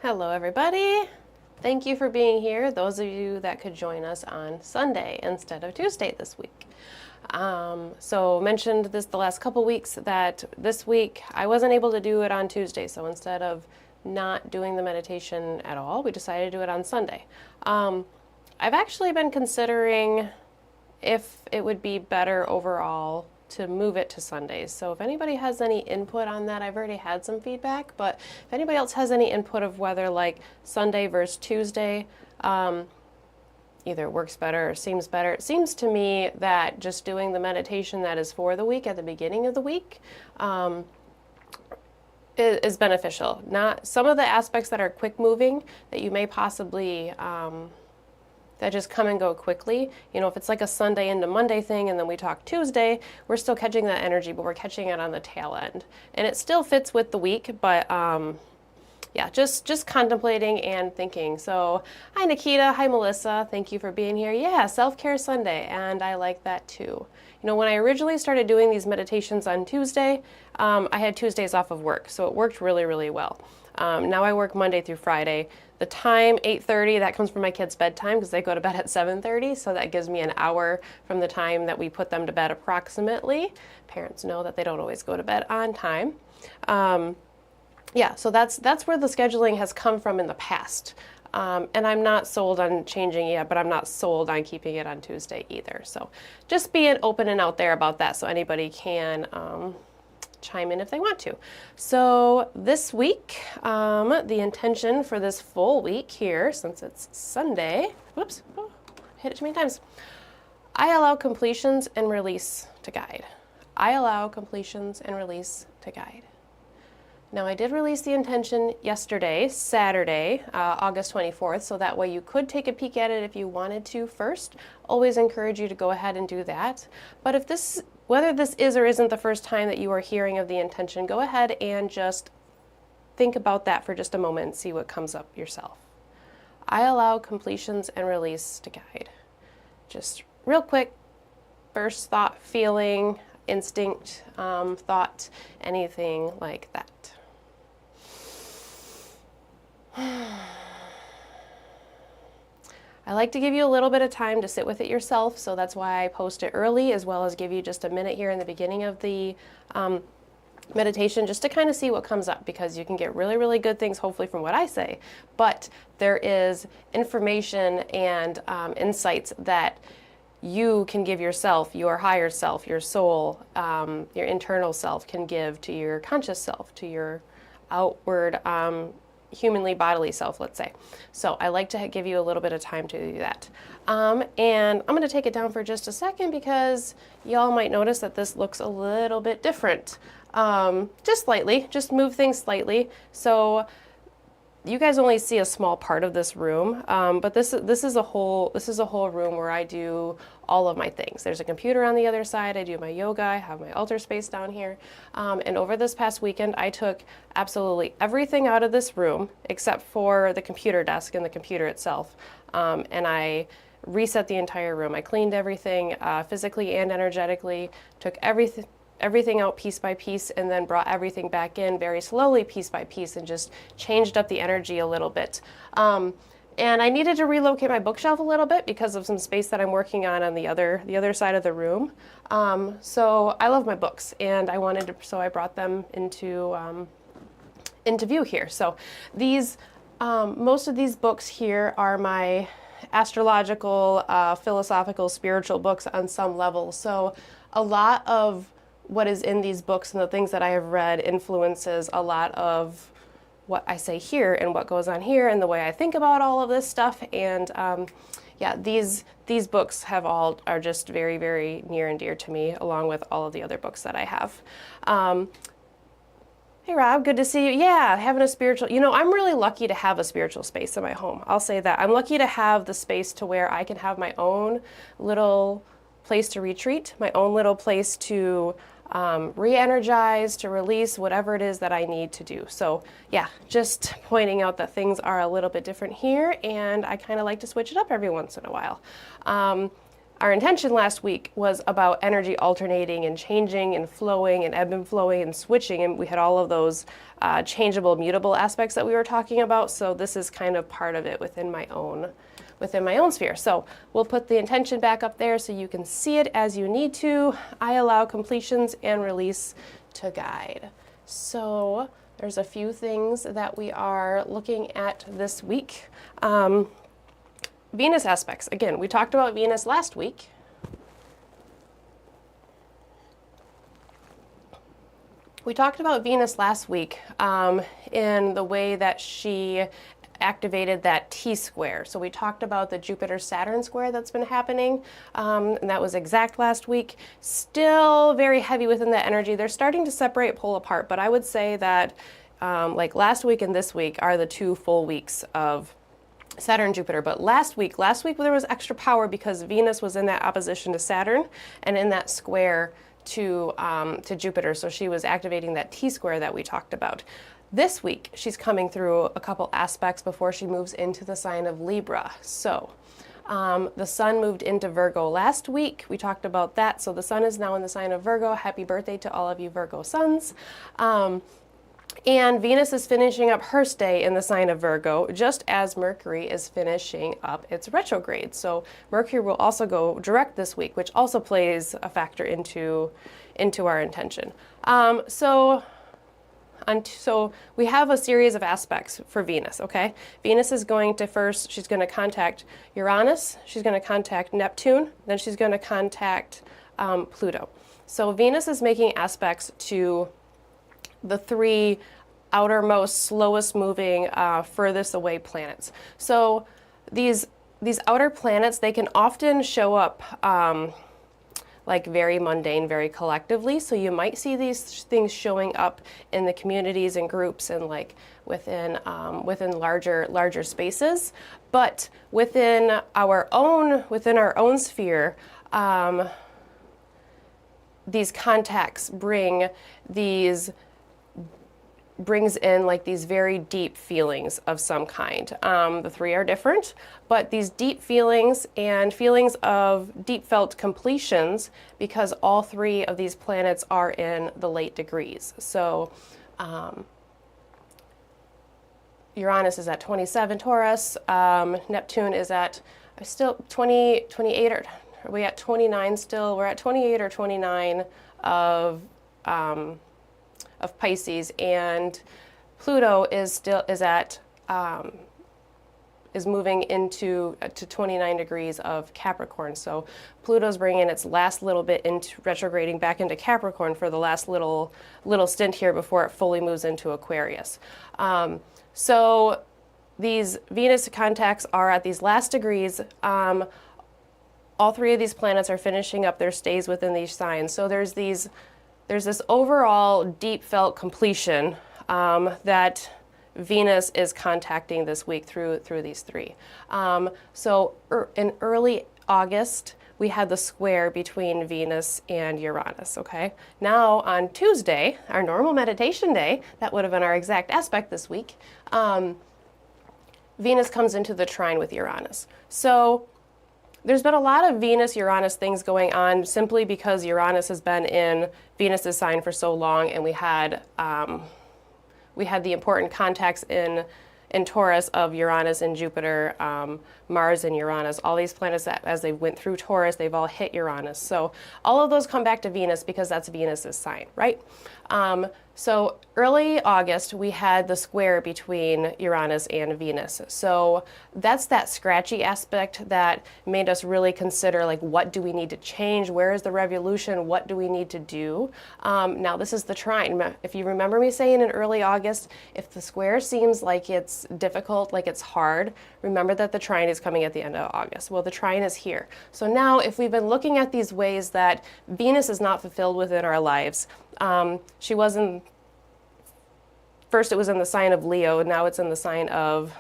Hello everybody. Thank you for being here, those of you that could join us on Sunday instead of Tuesday this week. So mentioned this the last couple weeks that this week I wasn't able to do it on Tuesday, so instead of not doing the meditation at all, we decided to do it on Sunday. I've actually been considering if it would be better overall to move it to Sundays. So if anybody has any input on that, I've already had some feedback, but if anybody else has any input of whether like Sunday versus Tuesday either works better or seems better, it seems to me that just doing the meditation that is for the week at the beginning of the week is beneficial. Not some of the aspects that are quick moving that you may possibly that just come and go quickly. You know, if it's like a Sunday into Monday thing and then we talk Tuesday, we're still catching that energy, but we're catching it on the tail end. And it still fits with the week, but yeah, just contemplating and thinking. So, hi Nikita, hi Melissa, thank you for being here. Yeah, Self-Care Sunday, and I like that too. You know, when I originally started doing these meditations on Tuesday, I had Tuesdays off of work, so it worked really, really well. Now I work Monday through Friday. The time, 8:30, that comes from my kids' bedtime because they go to bed at 7:30, so that gives me an hour from the time that we put them to bed approximately. Parents know that they don't always go to bed on time. Yeah, so that's where the scheduling has come from in the past. And I'm not sold on changing it, but I'm not sold on keeping it on Tuesday either. So just being open and out there about that so anybody can chime in if they want to. So this week, the intention for this full week here, since it's Sunday, whoops, oh, hit it too many times. I allow completions and release to guide. I allow completions and release to guide. Now I did release the intention yesterday, Saturday, August 24th, so that way you could take a peek at it if you wanted to first. Always encourage you to go ahead and do that. But if this, whether this is or isn't the first time that you are hearing of the intention, go ahead and just think about that for just a moment and see what comes up yourself. I allow completions and release to guide. Just real quick, first thought, feeling, instinct, thought, anything like that. I like to give you a little bit of time to sit with it yourself, so that's why I post it early, as well as give you just a minute here in the beginning of the meditation just to kind of see what comes up, because you can get really, really good things hopefully from what I say, but there is information and insights that you can give yourself, your higher self, your soul, your internal self can give to your conscious self, to your outward humanly bodily self, let's say. So I like to give you a little bit of time to do that. And I'm going to take it down for just a second because y'all might notice that this looks a little bit different. Just slightly, just move things slightly. So you guys only see a small part of this room, but this is a whole room where I do all of my things. There's a computer on the other side. I do my yoga. I have my altar space down here. And over this past weekend, I took absolutely everything out of this room except for the computer desk and the computer itself. And I reset the entire room. I cleaned everything physically and energetically, took everything out piece by piece, and then brought everything back in very slowly piece by piece and just changed up the energy a little bit. And I needed to relocate my bookshelf a little bit because of some space that I'm working on the other side of the room. So I love my books, and I wanted to, so I brought them into view here. So these most of these books here are my astrological, philosophical, spiritual books on some level. So a lot of what is in these books and the things that I have read influences a lot of what I say here and what goes on here and the way I think about all of this stuff. And yeah, these books are just very, very near and dear to me, along with all of the other books that I have. Hey Rob, good to see you. Yeah, having a spiritual, you know, I'm really lucky to have a spiritual space in my home. I'll say that. I'm lucky to have the space to where I can have my own little place to retreat, my own little place to re-energize, to release whatever it is that I need to do. So yeah, just pointing out that things are a little bit different here, and I kind of like to switch it up every once in a while. our intention last week was about energy alternating and changing and flowing and ebb and flowing and switching, and we had all of those changeable, mutable aspects that we were talking about. So this is kind of part of it within my own sphere. So we'll put the intention back up there so you can see it as you need to. I allow completions and release to guide. So there's a few things that we are looking at this week. Venus aspects. Again, we talked about Venus last week. We talked about Venus last week in the way that she activated that T-square. So we talked about the Jupiter-Saturn square that's been happening, and that was exact last week. Still very heavy within that energy. They're starting to separate, pull apart, but I would say that like last week and this week are the 2 full weeks of Saturn, Jupiter. But last week there was extra power because Venus was in that opposition to Saturn and in that square to Jupiter. So she was activating that T-square that we talked about. This week, she's coming through a couple aspects before she moves into the sign of Libra. So the sun moved into Virgo last week. We talked about that. So the sun is now in the sign of Virgo. Happy birthday to all of you Virgo suns. And Venus is finishing up her stay in the sign of Virgo, just as Mercury is finishing up its retrograde. So Mercury will also go direct this week, which also plays a factor into our intention. So we have a series of aspects for Venus, okay? Venus is going to first, she's going to contact Uranus, she's going to contact Neptune, then she's going to contact Pluto. So Venus is making aspects to the 3 outermost, slowest moving, furthest away planets. So these outer planets, they can often show up like very mundane, very collectively. So you might see these things showing up in the communities and groups and like within larger spaces. But within our own sphere, these contacts brings in like these very deep feelings of some kind. The 3 are different, but these deep feelings and feelings of deep felt completions, because all 3 of these planets are in the late degrees. So Uranus is at 27 Taurus, Neptune is at still 28, or are we at 29 still? We're at 28 or 29 of Pisces, and Pluto is moving into to 29 degrees of Capricorn. So Pluto's bringing its last little bit into retrograding back into Capricorn for the last little stint here before it fully moves into Aquarius. So these Venus contacts are at these last degrees. All 3 of these planets are finishing up their stays within these signs. So there's this overall deep felt completion that Venus is contacting this week through these 3. So in early August, we had the square between Venus and Uranus, okay? Now on Tuesday, our normal meditation day, that would have been our exact aspect this week, Venus comes into the trine with Uranus. So there's been a lot of Venus-Uranus things going on simply because Uranus has been in Venus's sign for so long, and we had the important contacts in Taurus of Uranus and Jupiter, Mars and Uranus. All these planets that as they went through Taurus, they've all hit Uranus. So all of those come back to Venus because that's Venus's sign, right? So early August, we had the square between Uranus and Venus. So that's that scratchy aspect that made us really consider, like, what do we need to change? Where is the revolution? What do we need to do? Now, this is the trine. If you remember me saying in early August, if the square seems like it's difficult, like it's hard, remember that the trine is coming at the end of August. Well, the trine is here. So now, if we've been looking at these ways that Venus is not fulfilled within our lives, she wasn't. First, it was in the sign of Leo. Now it's in the sign of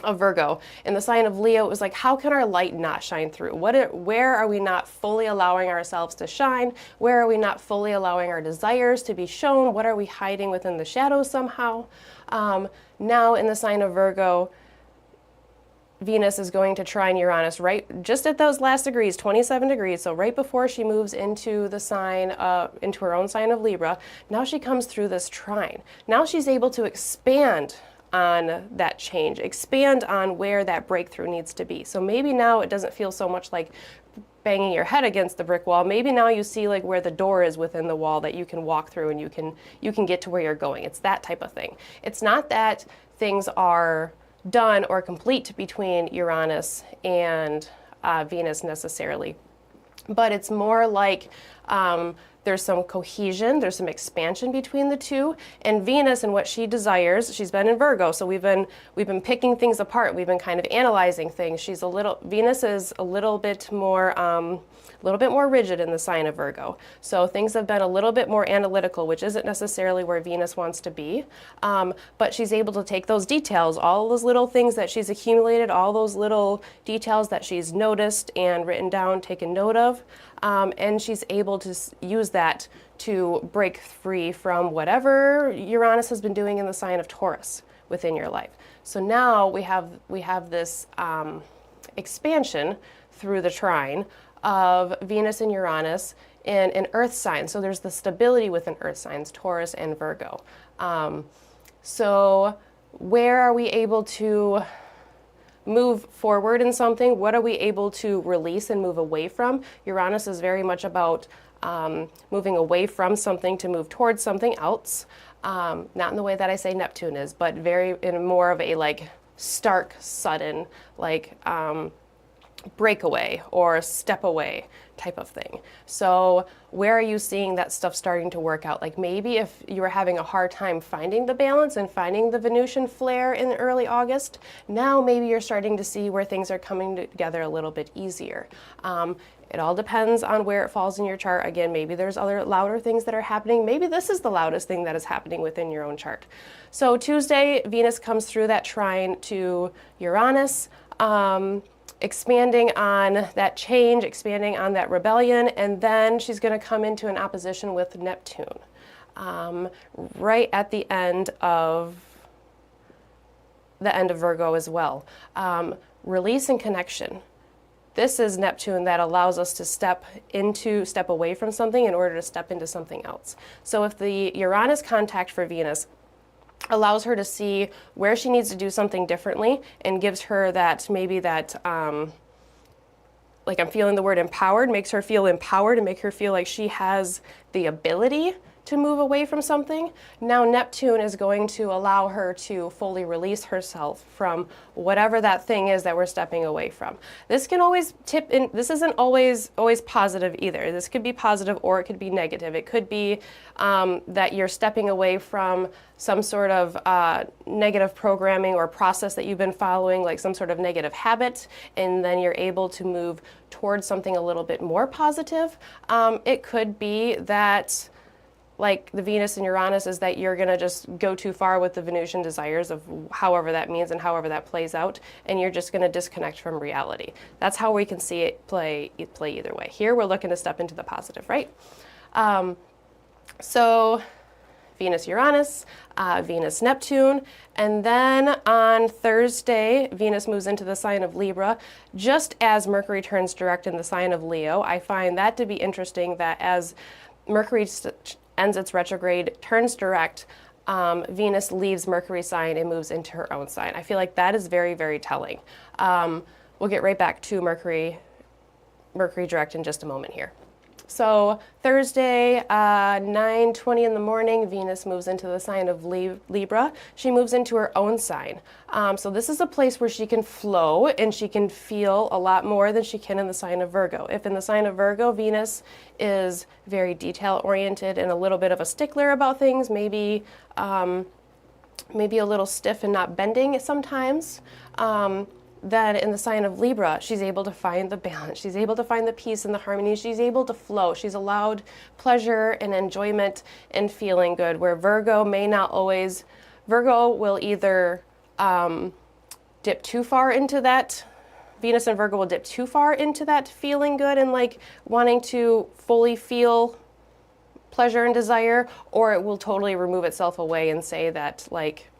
Virgo. In the sign of Leo, it was like, how can our light not shine through? Where are we not fully allowing ourselves to shine? Where are we not fully allowing our desires to be shown? What are we hiding within the shadows somehow? Now, in the sign of Virgo, Venus is going to trine Uranus right just at those last degrees, 27 degrees. So right before she moves into the sign, into her own sign of Libra, now she comes through this trine. Now she's able to expand on that change, expand on where that breakthrough needs to be. So maybe now it doesn't feel so much like banging your head against the brick wall. Maybe now you see like where the door is within the wall that you can walk through and you can get to where you're going. It's that type of thing. It's not that things are done or complete between Uranus and Venus necessarily, but it's more like there's some cohesion, there's some expansion between the two, and Venus and what she desires, she's been in Virgo, so we've been picking things apart, we've been kind of analyzing things. Venus is a little bit more rigid in the sign of Virgo. So things have been a little bit more analytical, which isn't necessarily where Venus wants to be. But she's able to take those details, all those little things that she's accumulated, all those little details that she's noticed and written down, taken note of, and she's able to use that to break free from whatever Uranus has been doing in the sign of Taurus within your life. So now we have this expansion through the trine of Venus and Uranus in an earth sign. So there's the stability within earth signs, Taurus and Virgo. So where are we able to move forward in something? What are we able to release and move away from? Uranus is very much about moving away from something to move towards something else. Not in the way that I say Neptune is, but very in more of a like stark, sudden, like breakaway or step away type of thing. So where are you seeing that stuff starting to work out? Like maybe if you were having a hard time finding the balance and finding the Venusian flare in early August, now maybe you're starting to see where things are coming together a little bit easier. It all depends on where it falls in your chart. Again, maybe there's other louder things that are happening. Maybe this is the loudest thing that is happening within your own chart. So Tuesday, Venus comes through that trine to Uranus, expanding on that change, expanding on that rebellion, and then she's going to come into an opposition with Neptune right at the end of Virgo as well. Release and connection. This is Neptune that allows us to step away from something in order to step into something else. So if the Uranus contact for Venus allows her to see where she needs to do something differently and gives her that, maybe that, like I'm feeling the word empowered, makes her feel empowered and make her feel like she has the ability to move away from something. Now Neptune is going to allow her to fully release herself from whatever that thing is that we're stepping away from. This can always tip in, this isn't always positive either. This could be positive or it could be negative. It could be that you're stepping away from some sort of negative programming or process that you've been following, like some sort of negative habit, and then you're able to move towards something a little bit more positive. It could be that, like the Venus and Uranus, is that you're going to just go too far with the Venusian desires of however that means and however that plays out, and you're just going to disconnect from reality. That's how we can see it play either way. Here we're looking to step into the positive, right? So Venus-Uranus, Venus-Neptune, and then on Thursday, Venus moves into the sign of Libra, just as Mercury turns direct in the sign of Leo. I find that to be interesting, that as Mercury ends its retrograde, turns direct, Venus leaves Mercury's sign and moves into her own sign. I feel like that is very, very telling. We'll get right back to Mercury direct in just a moment here. So Thursday, 9:20 in the morning, Venus moves into the sign of Libra. She moves into her own sign. So this is a place where she can flow and she can feel a lot more than she can in the sign of Virgo. If in the sign of Virgo, Venus is very detail-oriented and a little bit of a stickler about things, maybe a little stiff and not bending sometimes, then in the sign of Libra, she's able to find the balance. She's able to find the peace and the harmony. She's able to flow. She's allowed pleasure and enjoyment and feeling good, where Virgo will either dip too far into that. Venus and Virgo will dip too far into that feeling good and like wanting to fully feel pleasure and desire, or it will totally remove itself away and say that like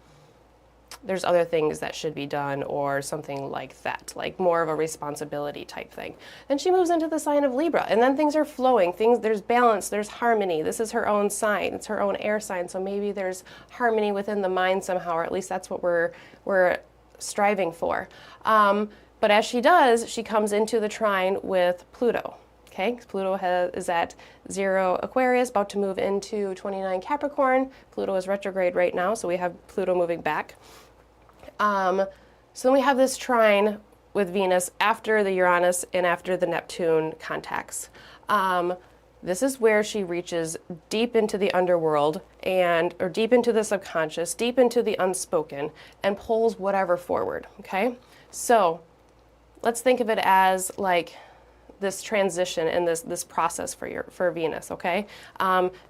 there's other things that should be done or something like that, like more of a responsibility type thing. Then she moves into the sign of Libra, and then things are flowing, there's balance, there's harmony. This is her own sign, it's her own air sign, so maybe there's harmony within the mind somehow, or at least that's what we're striving for. But as she does, she comes into the trine with Pluto. Okay, Pluto is at 0 Aquarius, about to move into 29 Capricorn. Pluto is retrograde right now, so we have Pluto moving back. So then we have this trine with Venus after the Uranus and after the Neptune contacts. This is where she reaches deep into the underworld or deep into the subconscious, deep into the unspoken, and pulls whatever forward, okay? So let's think of it as like this transition and this process for Venus, okay?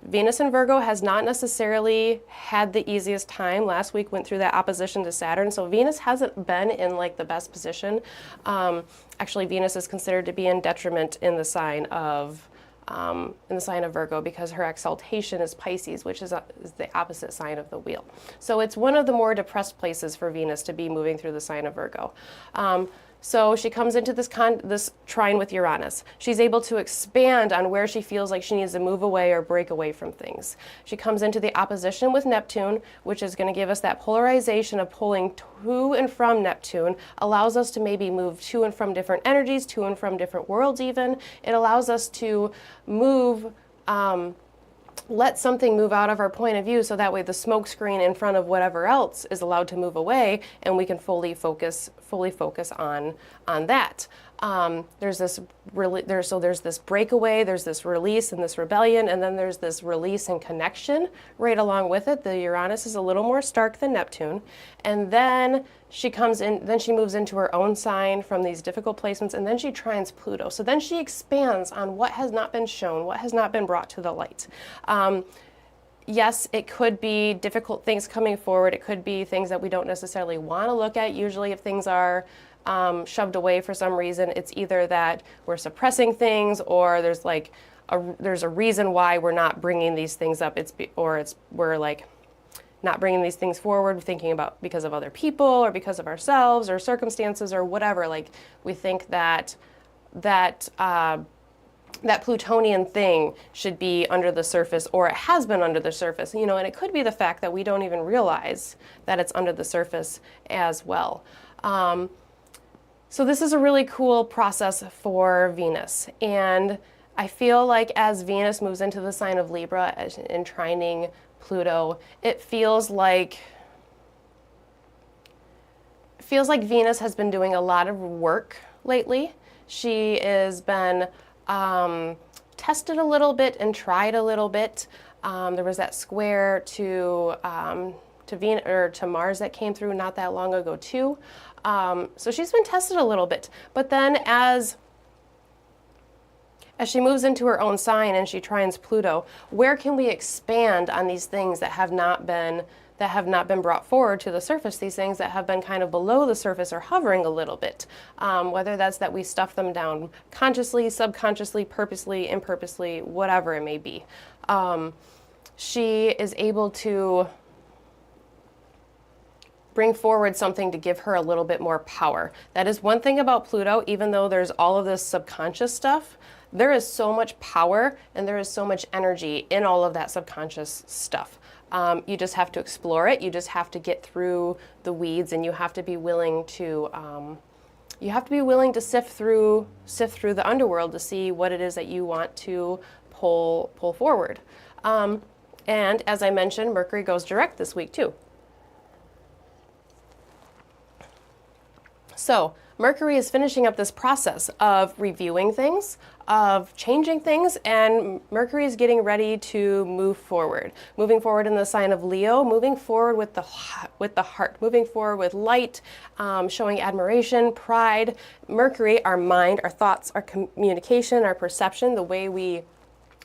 Venus in Virgo has not necessarily had the easiest time. Last week went through that opposition to Saturn, so Venus hasn't been in like the best position. Actually, Venus is considered to be in detriment in the sign of Virgo, because her exaltation is Pisces, which is the opposite sign of the wheel. So it's one of the more depressed places for Venus to be moving through the sign of Virgo. So she comes into this trine with Uranus. She's able to expand on where she feels like she needs to move away or break away from things. She comes into the opposition with Neptune, which is going to give us that polarization of pulling to and from Neptune, allows us to maybe move to and from different energies, to and from different worlds even. It allows us to move, let something move out of our point of view, so that way the smoke screen in front of whatever else is allowed to move away, and we can fully focus on that. There's this breakaway, there's this release and this rebellion, and then there's this release and connection right along with it. The Uranus is a little more stark than Neptune, and then she moves into her own sign from these difficult placements, and then she trines Pluto. So then she expands on what has not been shown, what has not been brought to the light. Yes, it could be difficult things coming forward. It could be things that we don't necessarily want to look at. Usually if things are shoved away for some reason, it's either that we're suppressing things, or there's a reason why we're not bringing these things up. We're like not bringing these things forward, thinking about because of other people or because of ourselves or circumstances or whatever. Like we think that Plutonian thing should be under the surface, or it has been under the surface, and it could be the fact that we don't even realize that it's under the surface as well. So this is a really cool process for Venus, and I feel like as Venus moves into the sign of Libra and trining Pluto, it feels like Venus has been doing a lot of work lately. She has been tested a little bit and tried a little bit. There was that square to Venus or to Mars that came through not that long ago too. So she's been tested a little bit. But then as she moves into her own sign and she trines Pluto, where can we expand on these things that have not been brought forward to the surface, these things that have been kind of below the surface or hovering a little bit, whether that's that we stuff them down consciously, subconsciously, purposely, impurposely, whatever it may be. She is able to bring forward something to give her a little bit more power. That is one thing about Pluto. Even though there's all of this subconscious stuff, there is so much power and there is so much energy in all of that subconscious stuff. You just have to explore it. You just have to get through the weeds, and you have to be willing to sift through the underworld to see what it is that you want to pull forward. And as I mentioned, Mercury goes direct this week too. So Mercury is finishing up this process of reviewing things, of changing things, and Mercury is getting ready to move forward. Moving forward in the sign of Leo, moving forward with the heart, moving forward with light, showing admiration, pride. Mercury, our mind, our thoughts, our communication, our perception, the way we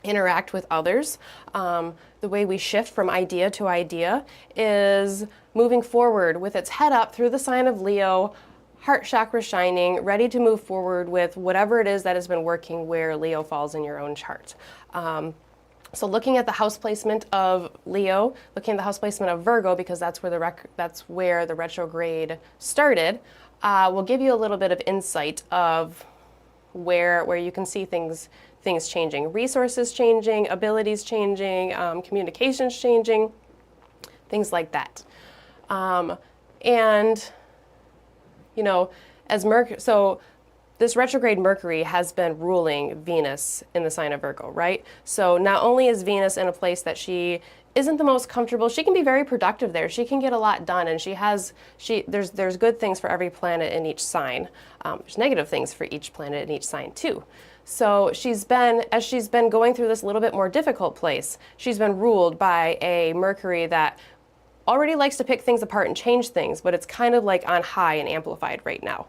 interact with others, the way we shift from idea to idea, is moving forward with its head up through the sign of Leo, heart chakra shining, ready to move forward with whatever it is that has been working where Leo falls in your own chart. So looking at the house placement of Leo, looking at the house placement of Virgo, because that's where the retrograde started, will give you a little bit of insight of where you can see things changing, resources changing, abilities changing, communications changing, things like that. And you know, as so this retrograde Mercury has been ruling Venus in the sign of Virgo, right? So not only is Venus in a place that she isn't the most comfortable, she can be very productive there. She can get a lot done, and there's good things for every planet in each sign. There's negative things for each planet in each sign too. So as she's been going through this little bit more difficult place, she's been ruled by a Mercury that already likes to pick things apart and change things, but it's kind of like on high and amplified right now.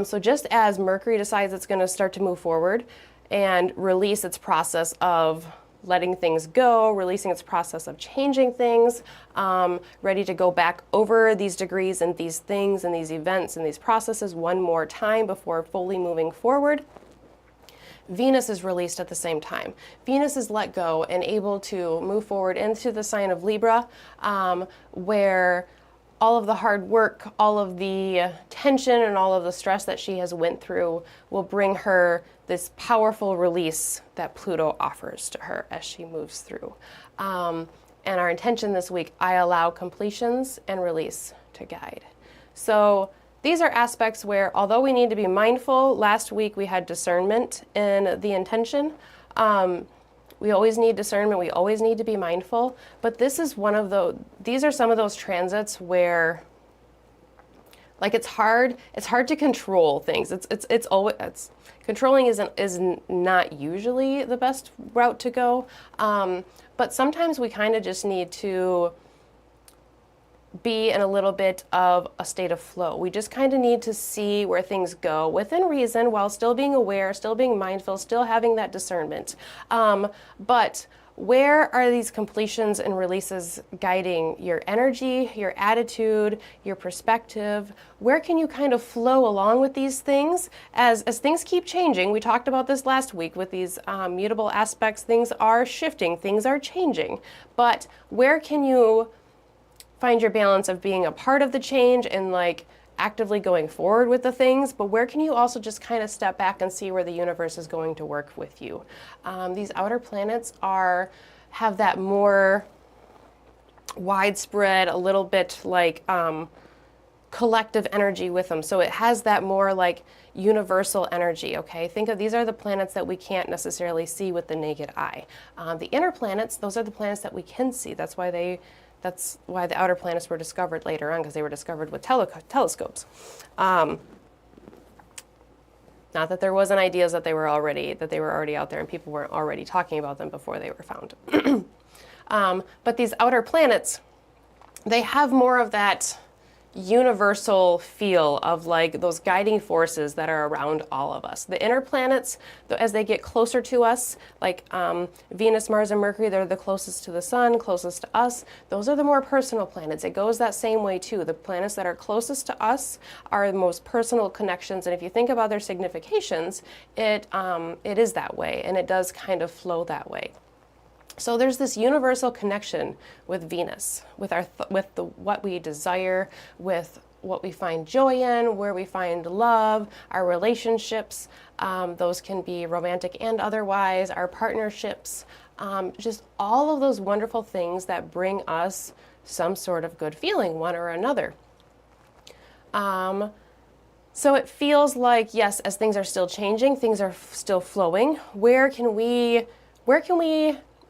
So just as Mercury decides it's going to start to move forward and release its process of letting things go, releasing its process of changing things, ready to go back over these degrees and these things and these events and these processes one more time before fully moving forward, Venus is released at the same time. Venus is let go and able to move forward into the sign of Libra, where all of the hard work, all of the tension, and all of the stress that she has went through will bring her this powerful release that Pluto offers to her as she moves through. And our intention this week, I allow completions and release to guide. So these are aspects where, although we need to be mindful, last week we had discernment in the intention. We always need discernment, we always need to be mindful, but these are some of those transits where, like, it's hard to control things. Controlling is not usually the best route to go, but sometimes we kind of just need to be in a little bit of a state of flow. We just kind of need to see where things go within reason while still being aware, still being mindful, still having that discernment. But where are these completions and releases guiding your energy, your attitude, your perspective? Where can you kind of flow along with these things as things keep changing? We talked about this last week with these mutable aspects. Things are shifting, things are changing. But where can you find your balance of being a part of the change and like actively going forward with the things, but where can you also just kind of step back and see where the universe is going to work with you? These outer planets have that more widespread, a little bit like collective energy with them. So it has that more like universal energy, okay? Think of these are the planets that we can't necessarily see with the naked eye. The inner planets, those are the planets that we can see. That's why the outer planets were discovered later on, because they were discovered with telescopes. Not that there wasn't ideas that they were already out there and people weren't already talking about them before they were found. But these outer planets, they have more of that universal feel of like those guiding forces that are around all of us. The inner planets, as they get closer to us, like Venus, Mars, and Mercury, they're the closest to the sun, closest to us. Those are the more personal planets. It goes that same way too. The planets that are closest to us are the most personal connections, and if you think about their significations, it is that way, and it does kind of flow that way. So there's this universal connection with Venus, with what we desire, with what we find joy in, where we find love, our relationships. Those can be romantic and otherwise, our partnerships, just all of those wonderful things that bring us some sort of good feeling, one or another. So it feels like, yes, as things are still changing, things are still flowing. Where can we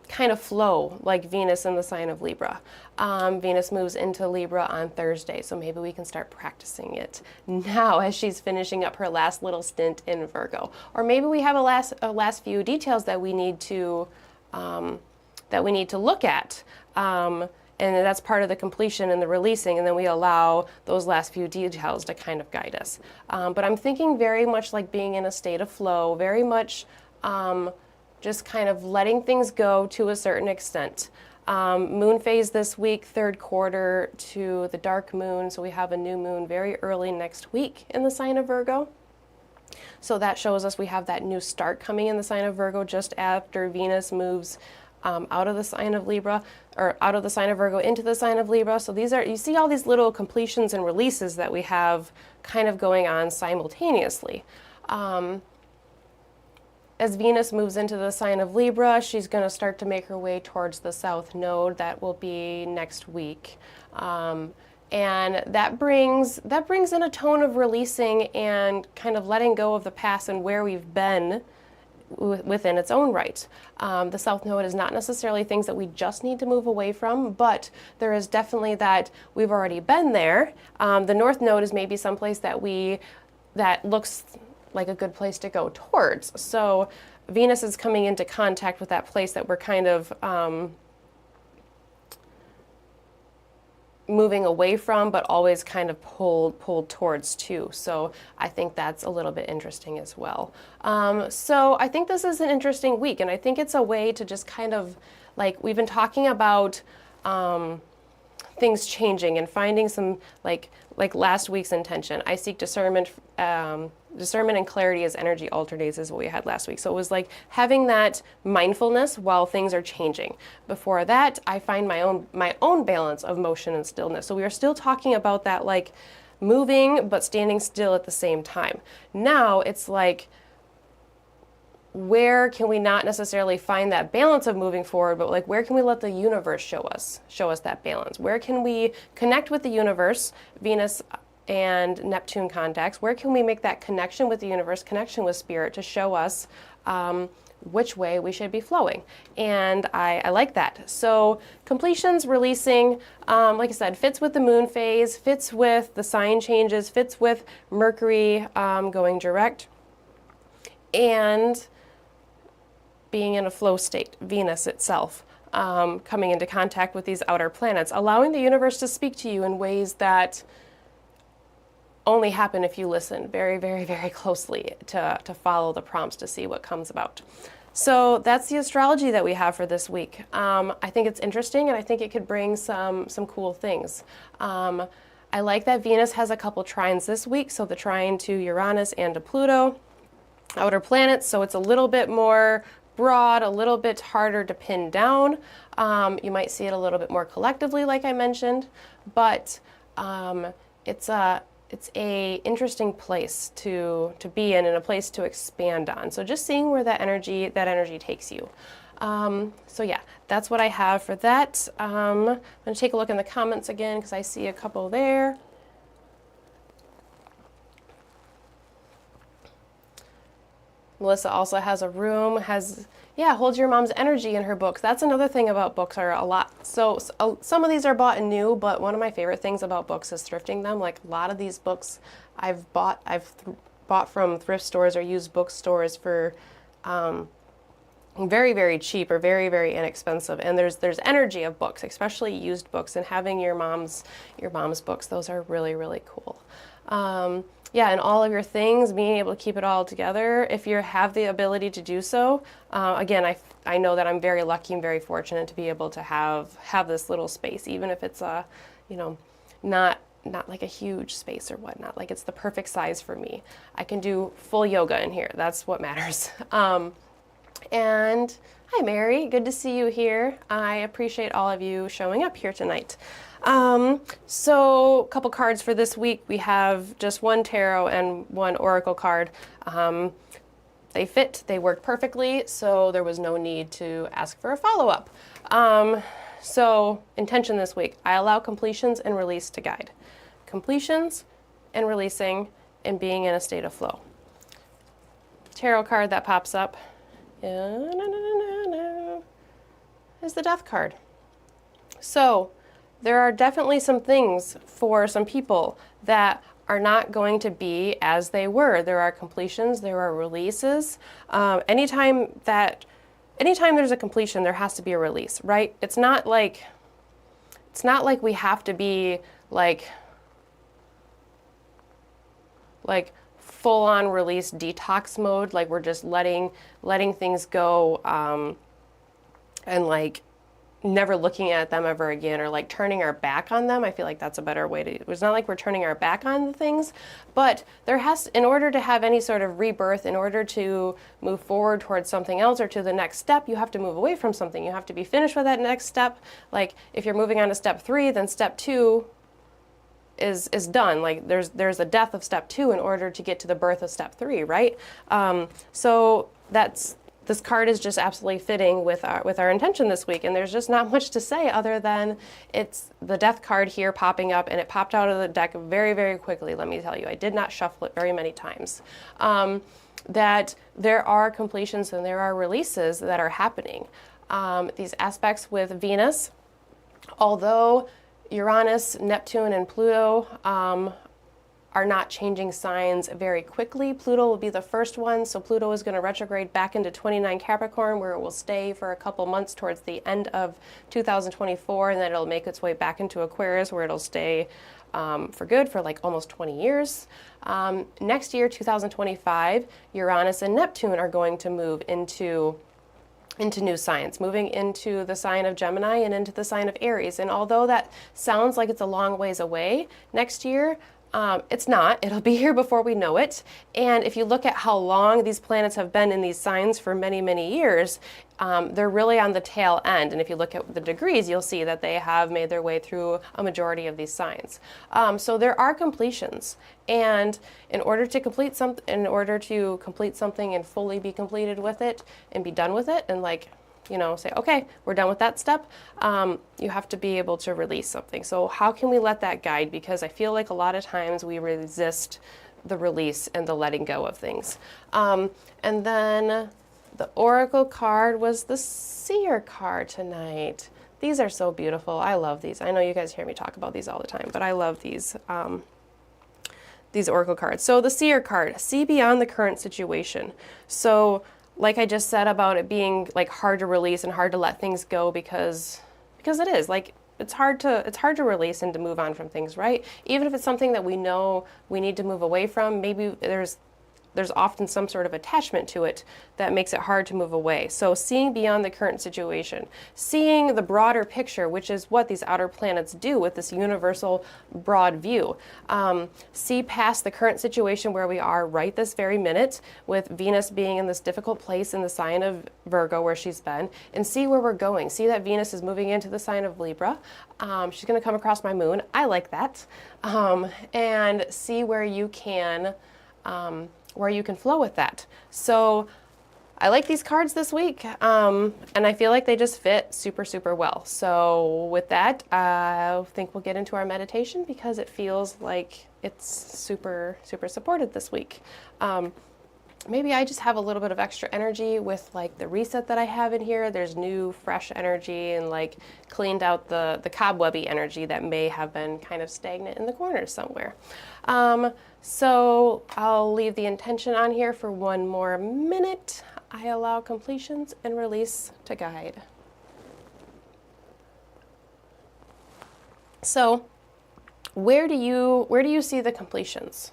kind of flow like Venus in the sign of Libra? Venus moves into Libra on Thursday, so maybe we can start practicing it now as she's finishing up her last little stint in Virgo. Or maybe we have a last few details that we need to look at. And that's part of the completion and the releasing, and then we allow those last few details to kind of guide us. But I'm thinking very much like being in a state of flow, very much just kind of letting things go to a certain extent. Moon phase this week, third quarter to the dark moon, so we have a new moon very early next week in the sign of Virgo. So that shows us we have that new start coming in the sign of Virgo just after Venus moves out of the sign of Libra, or out of the sign of Virgo into the sign of Libra. So these are, you see all these little completions and releases that we have kind of going on simultaneously. As Venus moves into the sign of Libra, she's going to start to make her way towards the South Node. That will be next week. And that brings in a tone of releasing and kind of letting go of the past and where we've been within its own right. The South Node is not necessarily things that we just need to move away from, but there is definitely that we've already been there. The North Node is maybe someplace that looks like a good place to go towards. So Venus is coming into contact with that place that we're kind of moving away from, but always kind of pulled towards too. So I think that's a little bit interesting as well. So I think this is an interesting week, and I think it's a way to just kind of, like, we've been talking about things changing and finding some, like last week's intention. I seek discernment. Discernment and clarity as energy alternates is what we had last week. So it was like having that mindfulness while things are changing. Before that, I find my own balance of motion and stillness. So we are still talking about that, like moving but standing still at the same time. Now it's like, where can we not necessarily find that balance of moving forward, but like where can we let the universe show us that balance? Where can we connect with the universe, Venus and Neptune contacts? Where can we make that connection with the universe, connection with spirit, to show us which way we should be flowing? And I like that. So completions, releasing, like I said, fits with the moon phase, fits with the sign changes, fits with Mercury going direct, and being in a flow state, Venus itself. Coming into contact with these outer planets, allowing the universe to speak to you in ways that only happen if you listen very, very, very closely to follow the prompts to see what comes about. So that's the astrology that we have for this week. I think it's interesting, and I think it could bring some cool things. I like that Venus has a couple trines this week, so the trine to Uranus and to Pluto, outer planets, so it's a little bit more broad, a little bit harder to pin down. You might see it a little bit more collectively, like I mentioned, but it's a interesting place to be in, and a place to expand on. So just seeing where that energy takes you. So yeah, that's what I have for that. I'm going to take a look in the comments again because I see a couple there. Melissa also has a room, holds your mom's energy in her books. That's another thing about books, are a lot. So some of these are bought and new, but one of my favorite things about books is thrifting them. Like a lot of these books I've bought from thrift stores or used bookstores for very, very cheap or very, very inexpensive. And there's energy of books, especially used books, and having your mom's books. Those are really, really cool. Yeah, and all of your things, being able to keep it all together, if you have the ability to do so. Again, I know that I'm very lucky and very fortunate to be able to have this little space, even if it's not like a huge space or whatnot. Like, it's the perfect size for me. I can do full yoga in here. That's what matters. And hi, Mary. Good to see you here. I appreciate all of you showing up here tonight. So a couple cards for this week. We have just one tarot and one oracle card. They fit, they work perfectly, so there was no need to ask for a follow-up. So intention this week, I allow completions and release to guide. Completions and releasing and being in a state of flow. Tarot card that pops up is the Death card. So there are definitely some things for some people that are not going to be as they were. There are completions, there are releases. Anytime there's a completion, there has to be a release, right? It's not like we have to be like full-on release detox mode, like we're just letting things go, and like never looking at them ever again, or like turning our back on them. I feel like that's a better way to, it's not like we're turning our back on the things, but there has, in order to have any sort of rebirth, in order to move forward towards something else or to the next step, you have to move away from something. You have to be finished with that next step. Like if you're moving on to step 3, then step 2 is done. Like there's a death of step 2 in order to get to the birth of step 3, right? So this card is just absolutely fitting with our intention this week, and there's just not much to say other than it's the death card here popping up, and it popped out of the deck very, very quickly, let me tell you. I did not shuffle it very many times. That there are completions and there are releases that are happening. These aspects with Venus, although Uranus, Neptune, and Pluto are not changing signs very quickly. Pluto will be the first one, so Pluto is going to retrograde back into 29 Capricorn, where it will stay for a couple months towards the end of 2024, and then it'll make its way back into Aquarius, where it'll stay for good for like almost 20 years. Next year, 2025, Uranus and Neptune are going to move into new signs, moving into the sign of Gemini and into the sign of Aries. And although that sounds like it's a long ways away next year, it's not. It'll be here before we know it. And if you look at how long these planets have been in these signs for many, many years, they're really on the tail end. And if you look at the degrees, you'll see that they have made their way through a majority of these signs. So there are completions. And in order to complete something and fully be completed with it and be done with it and like, say, okay, we're done with that step, you have to be able to release something. So how can we let that guide? Because I feel like a lot of times we resist the release and the letting go of things. And then the Oracle card was the Seer card tonight. These are so beautiful. I love these. I know you guys hear me talk about these all the time, but I love these Oracle cards. So the Seer card, see beyond the current situation. So like I just said about it being like hard to release and hard to let things go because it is like it's hard to release and to move on from things, right? Even if it's something that we know we need to move away from, maybe there's often some sort of attachment to it that makes it hard to move away. So seeing beyond the current situation, seeing the broader picture, which is what these outer planets do with this universal broad view. See past the current situation where we are right this very minute, with Venus being in this difficult place in the sign of Virgo where she's been, and see where we're going. See that Venus is moving into the sign of Libra. She's going to come across my moon. I like that. And see where you can flow with that. So I like these cards this week, and I feel like they just fit super, super well. So with that, I think we'll get into our meditation because it feels like it's super, super supported this week. Maybe I just have a little bit of extra energy with like the reset that I have in here. There's new, fresh energy and like cleaned out the cobwebby energy that may have been kind of stagnant in the corners somewhere. So I'll leave the intention on here for one more minute. I allow completions and release to guide. So where do you see the completions?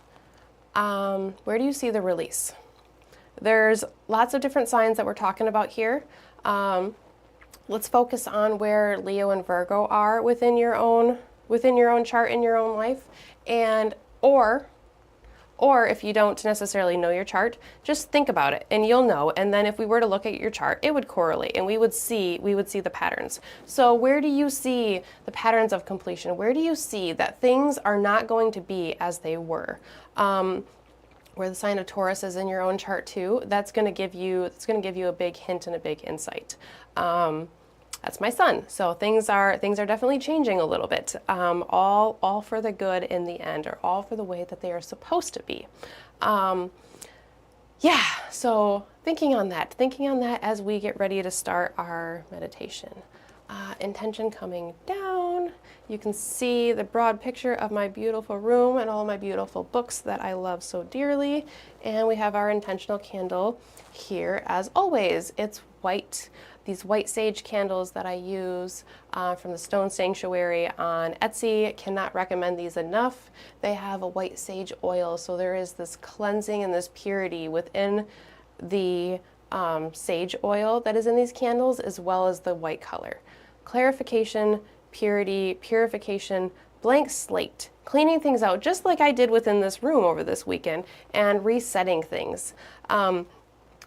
Where do you see the release? There's lots of different signs that we're talking about here. Let's focus on where Leo and Virgo are within your own chart in your own life, and or if you don't necessarily know your chart, just think about it and you'll know. And then if we were to look at your chart, it would correlate and we would see the patterns. So where do you see the patterns of completion? Where do you see that things are not going to be as they were? Where the sign of Taurus is in your own chart too, that's going to give you a big hint and a big insight. That's my sun. So things are definitely changing a little bit. All for the good in the end, or all for the way that they are supposed to be. Yeah. So thinking on that as we get ready to start our meditation. Intention coming down. You can see the broad picture of my beautiful room and all my beautiful books that I love so dearly. And we have our intentional candle here as always. It's white. These white sage candles that I use from the Stone Sanctuary on Etsy. Cannot recommend these enough. They have a white sage oil, so there is this cleansing and this purity within the sage oil that is in these candles, as well as the white color. clarification, purity, purification, blank slate, cleaning things out, just like I did within this room over this weekend, and resetting things.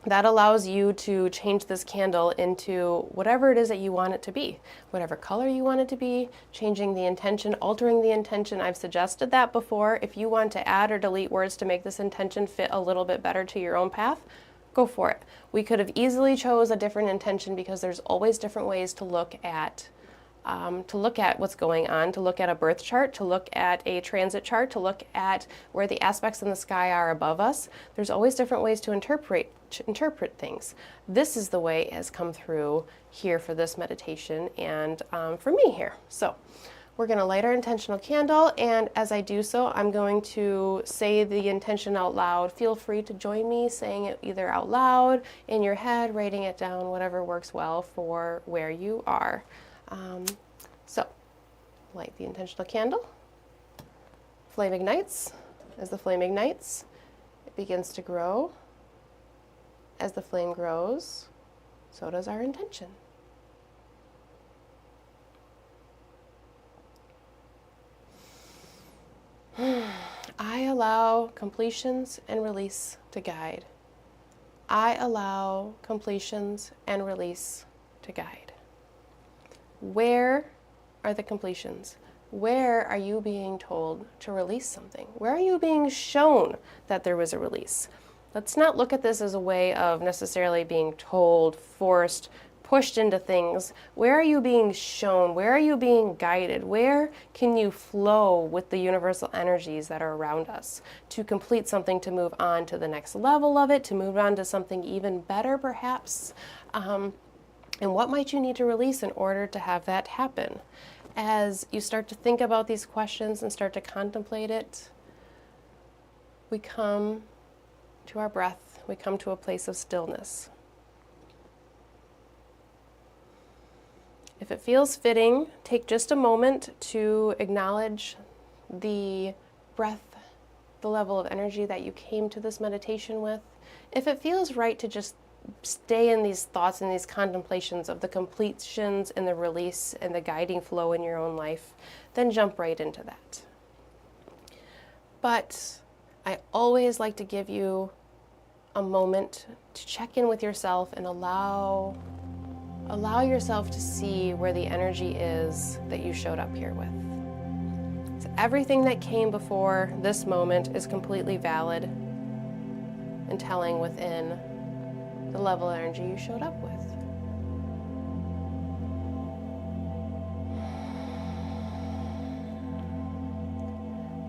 That allows you to change this candle into whatever it is that you want it to be, whatever color you want it to be, changing the intention, altering the intention. I've suggested that before. If you want to add or delete words to make this intention fit a little bit better to your own path, go for it. We could have easily chose a different intention because there's always different ways to look at what's going on, to look at a birth chart, to look at a transit chart, to look at where the aspects in the sky are above us. There's always different ways to interpret things. This is the way it has come through here for this meditation and for me here. So we're going to light our intentional candle, and as I do so, I'm going to say the intention out loud. Feel free to join me saying it either out loud, in your head, writing it down, whatever works well for where you are. So, light the intentional candle. Flame ignites. As the flame ignites, it begins to grow. As the flame grows, so does our intention. I allow completions and release to guide. I allow completions and release to guide. Where are the completions? Where are you being told to release something? Where are you being shown that there was a release? Let's not look at this as a way of necessarily being told, forced, pushed into things. Where are you being shown? Where are you being guided? Where can you flow with the universal energies that are around us to complete something, to move on to the next level of it, to move on to something even better perhaps? And what might you need to release in order to have that happen? As you start to think about these questions and start to contemplate it, we come to our breath. We come to a place of stillness. If it feels fitting, take just a moment to acknowledge the breath, the level of energy that you came to this meditation with. If it feels right to just stay in these thoughts and these contemplations of the completions and the release and the guiding flow in your own life, then jump right into that. But I always like to give you a moment to check in with yourself and allow yourself to see where the energy is that you showed up here with. So everything that came before this moment is completely valid and telling within the level of energy you showed up with.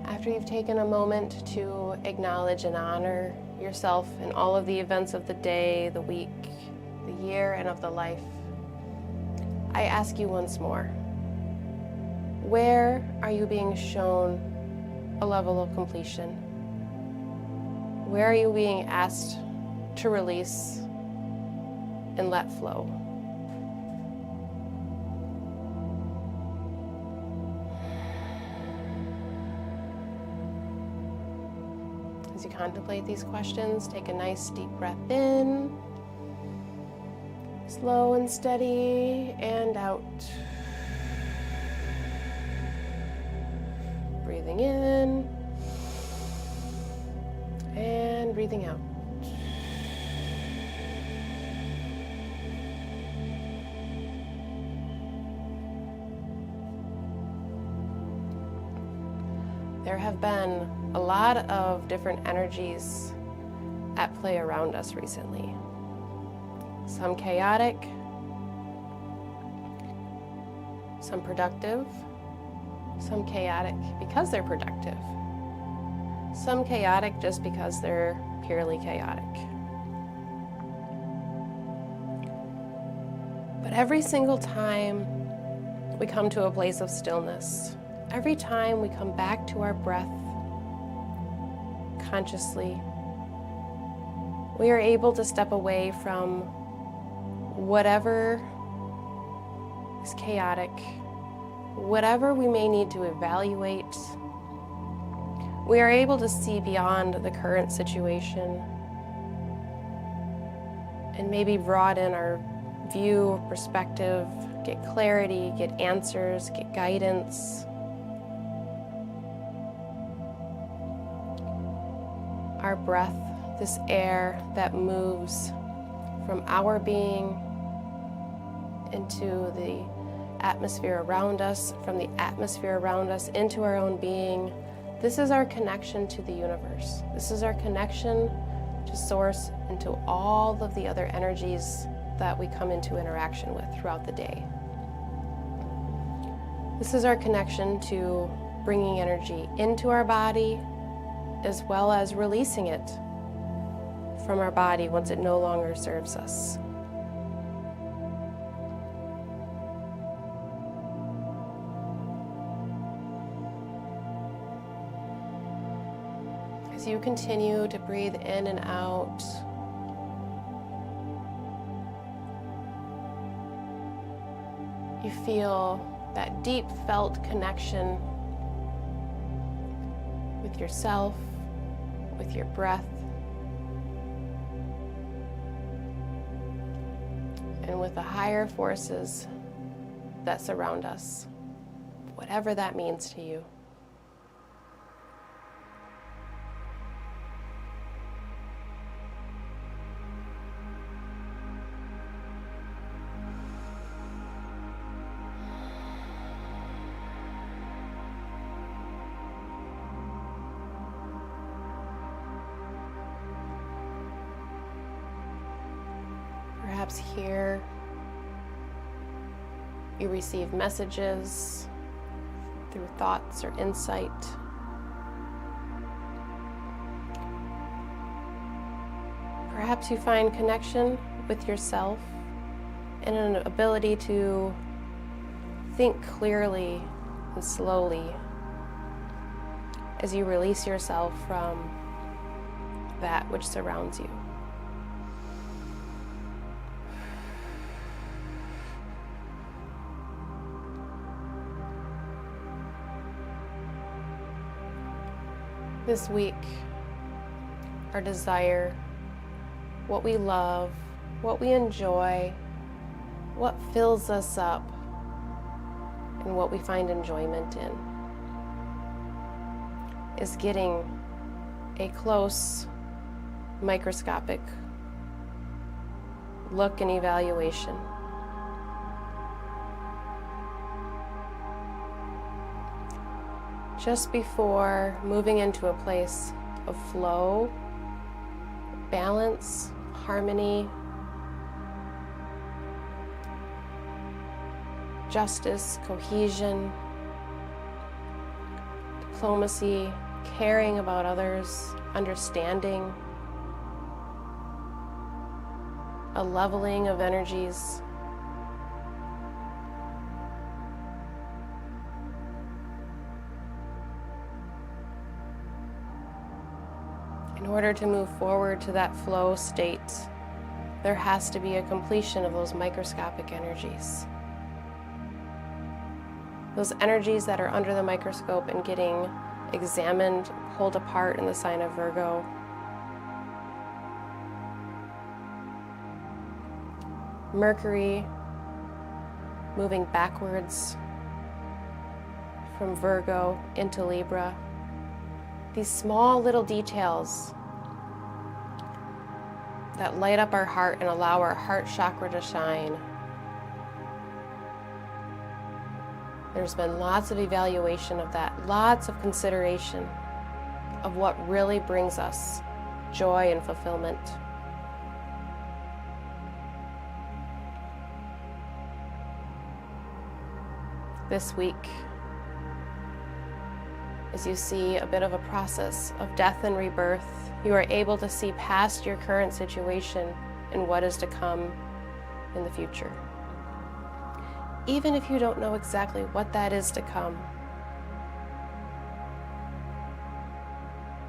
After you've taken a moment to acknowledge and honor yourself in all of the events of the day, the week, the year, and of the life, I ask you once more, where are you being shown a level of completion? Where are you being asked to release and let flow? As you contemplate these questions, take a nice deep breath in, slow and steady, and out. Breathing in and breathing out. There have been a lot of different energies at play around us recently. Some chaotic, some productive, some chaotic because they're productive, some chaotic just because they're purely chaotic. But every single time we come to a place of stillness, every time we come back to our breath consciously, we are able to step away from whatever is chaotic, whatever we may need to evaluate. We are able to see beyond the current situation and maybe broaden our view or perspective get clarity, get answers, get guidance. Our breath, this air that moves from our being into the atmosphere around us, from the atmosphere around us into our own being. This is our connection to the universe. This is our connection to source and to all of the other energies that we come into interaction with throughout the day. This is our connection to bringing energy into our body as well as releasing it from our body once it no longer serves us. As you continue to breathe in and out, you feel that deep felt connection with yourself, with your breath, and with the higher forces that surround us, whatever that means to you. Perhaps here you receive messages through thoughts or insight. Perhaps you find connection with yourself and an ability to think clearly and slowly as you release yourself from that which surrounds you. This week, our desire, what we love, what we enjoy, what fills us up, and what we find enjoyment in, is getting a close, microscopic look and evaluation. Just before moving into a place of flow, balance, harmony, justice, cohesion, diplomacy, caring about others, understanding, a leveling of energies. In order to move forward to that flow state, there has to be a completion of those microscopic energies. Those energies that are under the microscope and getting examined, pulled apart in the sign of Virgo. Mercury moving backwards from Virgo into Libra. These small little details that light up our heart and allow our heart chakra to shine. There's been lots of evaluation of that, lots of consideration of what really brings us joy and fulfillment. This week, as you see a bit of a process of death and rebirth, you are able to see past your current situation and what is to come in the future. Even if you don't know exactly what that is to come,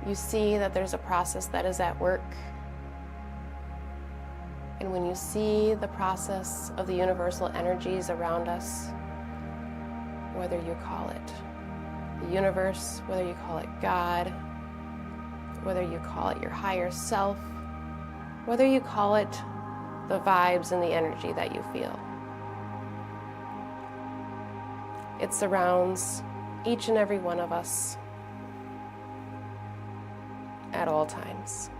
you see that there's a process that is at work. And when you see the process of the universal energies around us, whether you call it the universe, whether you call it God, whether you call it your higher self, whether you call it the vibes and the energy that you feel. It surrounds each and every one of us at all times.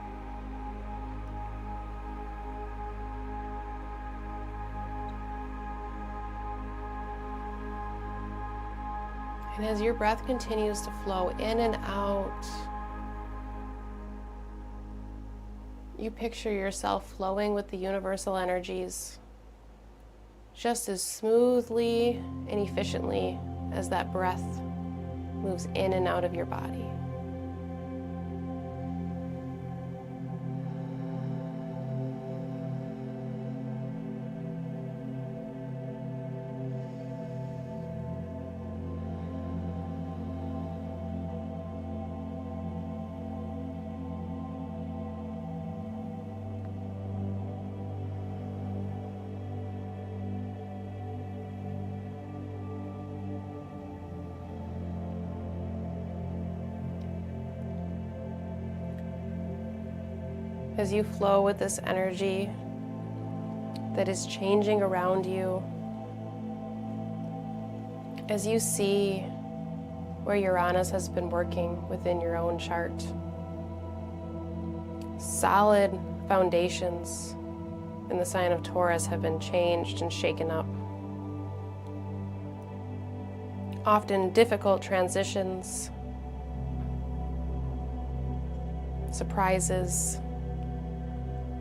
And as your breath continues to flow in and out, you picture yourself flowing with the universal energies just as smoothly and efficiently as that breath moves in and out of your body. As you flow with this energy that is changing around you, as you see where Uranus has been working within your own chart, solid foundations in the sign of Taurus have been changed and shaken up. Often difficult transitions, surprises,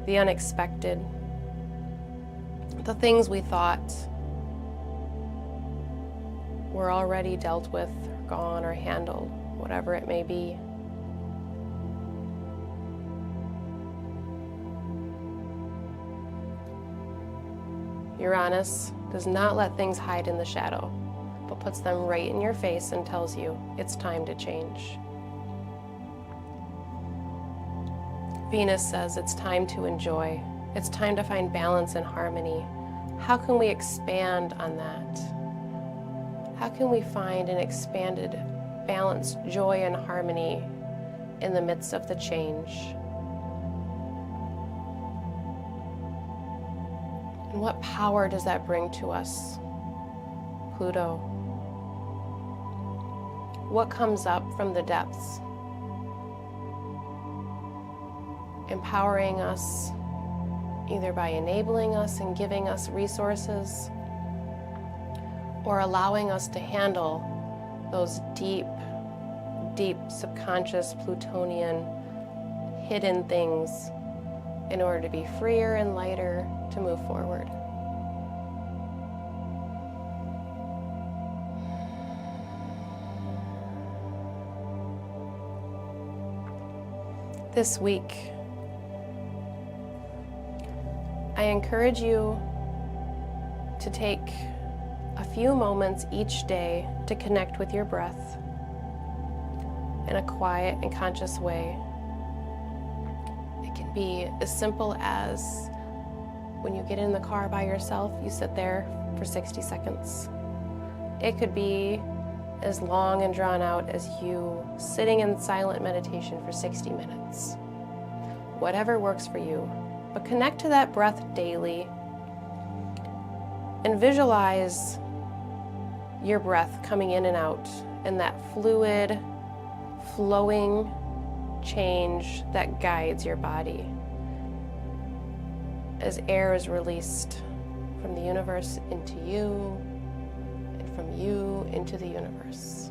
the unexpected, the things we thought were already dealt with, or gone, or handled, whatever it may be. Uranus does not let things hide in the shadow, but puts them right in your face and tells you it's time to change. Venus says it's time to enjoy. It's time to find balance and harmony. How can we expand on that? How can we find an expanded, balanced joy and harmony in the midst of the change? And what power does that bring to us? Pluto. What comes up from the depths? Empowering us, either by enabling us and giving us resources, or allowing us to handle those deep, deep subconscious Plutonian hidden things in order to be freer and lighter to move forward. This week, I encourage you to take a few moments each day to connect with your breath in a quiet and conscious way. It can be as simple as when you get in the car by yourself, you sit there for 60 seconds. It could be as long and drawn out as you sitting in silent meditation for 60 minutes. Whatever works for you. But connect to that breath daily and visualize your breath coming in and out and that fluid, flowing change that guides your body as air is released from the universe into you and from you into the universe.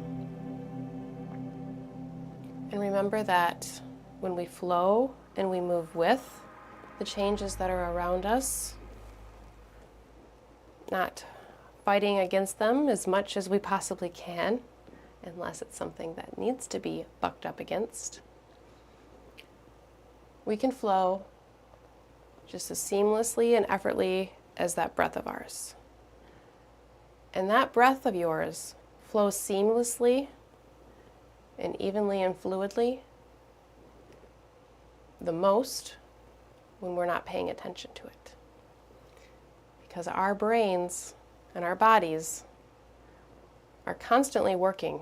And remember that when we flow and we move with the changes that are around us, not fighting against them as much as we possibly can, unless it's something that needs to be bucked up against. We can flow just as seamlessly and effortlessly as that breath of ours. And that breath of yours flows seamlessly and evenly and fluidly the most when we're not paying attention to it. Because our brains and our bodies are constantly working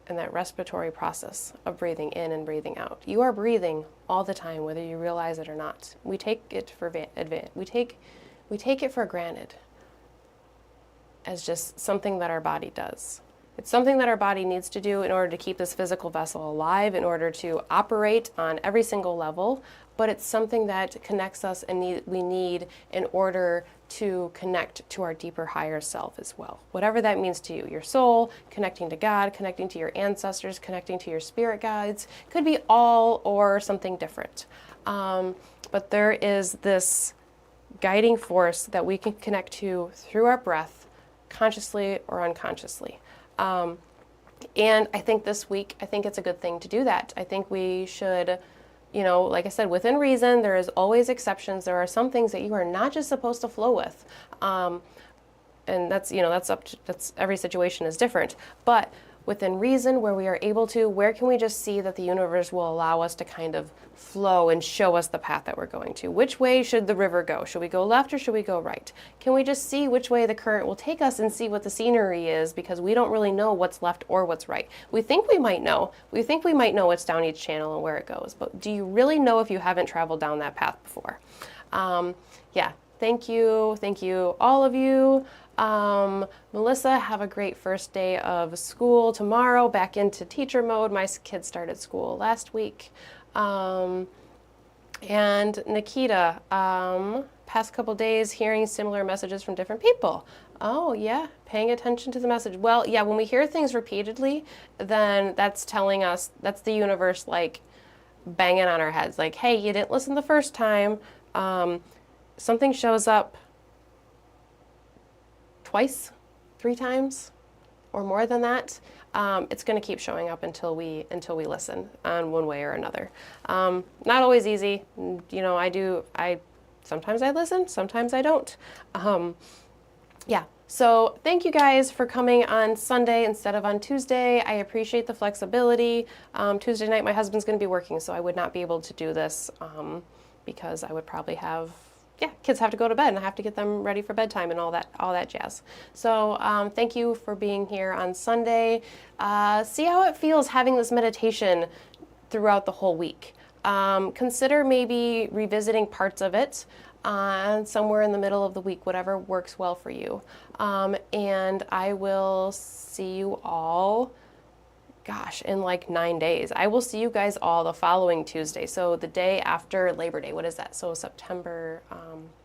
in that respiratory process of breathing in and breathing out. You are breathing all the time, whether you realize it or not. We take it for we take it for granted as just something that our body does. It's something that our body needs to do in order to keep this physical vessel alive, in order to operate on every single level, but it's something that connects us and we need in order to connect to our deeper higher self as well. Whatever that means to you, your soul, connecting to God, connecting to your ancestors, connecting to your spirit guides, could be all or something different. But there is this guiding force that we can connect to through our breath, consciously or unconsciously. And I think this week, I think it's a good thing to do that. I think we should, you know, like I said, within reason, there is always exceptions. There are some things that you are not just supposed to flow with. And that's, you know, that's every situation is different. But within reason, where we are able to, where can we just see that the universe will allow us to kind of flow and show us the path that we're going to? Which way should the river go? Should we go left or should we go right? Can we just see which way the current will take us and see what the scenery is, because we don't really know what's left or what's right. We think we might know. We think we might know what's down each channel and where it goes, but do you really know if you haven't traveled down that path before? Yeah, thank you, all of you. Melissa, have a great first day of school tomorrow, back into teacher mode. My kids started school last week. And Nikita, past couple days hearing similar messages from different people. Oh yeah, paying attention to the message. Well, yeah, when we hear things repeatedly, then that's telling us, that's the universe like banging on our heads, like, hey, you didn't listen the first time. Something shows up twice, 3 times, or more than that, it's going to keep showing up until we listen on one way or another. Not always easy. You know, sometimes I listen, sometimes I don't. Yeah. So thank you guys for coming on Sunday instead of on Tuesday. I appreciate the flexibility. Tuesday night, my husband's going to be working, so I would not be able to do this because I would probably have, kids have to go to bed and I have to get them ready for bedtime and all that jazz. So thank you for being here on Sunday. See how it feels having this meditation throughout the whole week. Consider maybe revisiting parts of it somewhere in the middle of the week, whatever works well for you. And I will see you all, in like 9 days. I will see you guys all the following Tuesday. So the day after Labor Day. What is that? So September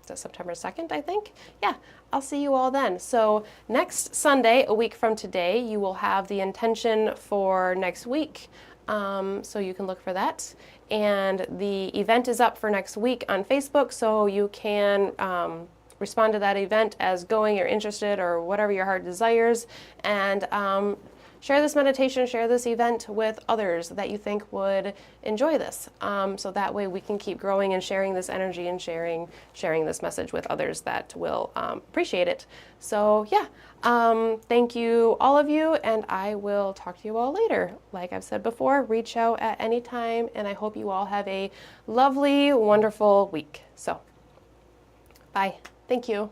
2nd, I think? Yeah, I'll see you all then. So next Sunday, a week from today, you will have the intention for next week. So you can look for that. And the event is up for next week on Facebook, so you can respond to that event as going or interested or whatever your heart desires. And share this meditation, share this event with others that you think would enjoy this. So that way we can keep growing and sharing this energy and sharing this message with others that will appreciate it. So yeah, thank you all of you, and I will talk to you all later. Like I've said before, reach out at any time, and I hope you all have a lovely, wonderful week. So bye. Thank you.